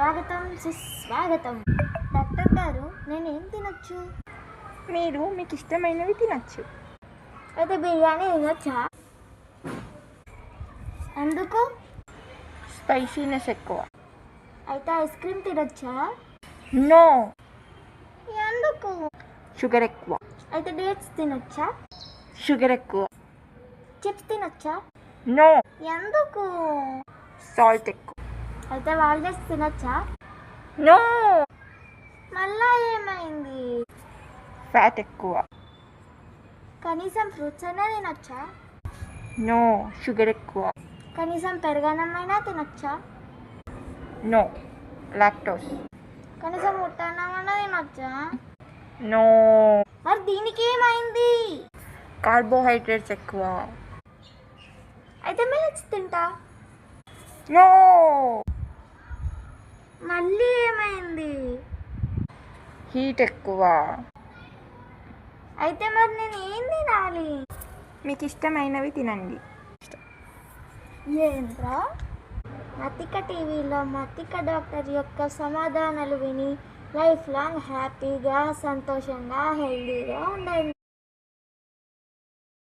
స్వాగతం సుస్వాగతం. డాక్టర్ గారు, నేనేం తినొచ్చు? మీరు మీకు ఇష్టమైనవి తినచ్చు. అయితే బిర్యానీ తినొచ్చా? ఎందుకు? స్పైసీనెస్ ఎక్కువ. అయితే ఐస్ క్రీమ్ తినొచ్చా? నో. ఎందుకు? షుగర్ ఎక్కువ. అయితే డేట్స్ తినొచ్చా? షుగర్ ఎక్కువ. చిప్స్ తినొచ్చా? నో. ఎందుకు? సాల్ట్ ఎక్కువ. అయితే వాల్నట్స్ తినొచ్చా? నో. మళ్ళా ఏమైంది? ఫ్యాట్ ఎక్కువ. కనీసం ఫ్రూట్స్ అయినా తినొచ్చా? నో. షుగర్ ఎక్కువ. కనీసం పెరుగన్నమైనా తినొచ్చా? నో. లాక్టోస్. కనీసం ముట్టన్నమైనా తినొచ్చా? నో. మరి దీనికి ఏమైంది? కార్బోహైడ్రేట్స్ ఎక్కువ. అయితే మిల్లెట్స్ తింటా. నో. మళ్ళీ ఏమైంది? హీట్ ఎక్కువ. అయితే మరి నేను ఏం తినాలి? మీకు ఇష్టమైనవి తినండి. ఏంట్రా? మతిక టీవీలో మతిక డాక్టర్ యొక్క సమాధానాలు విని లైఫ్ లాంగ్ హ్యాపీగా సంతోషంగా హెల్దీగా ఉండండి.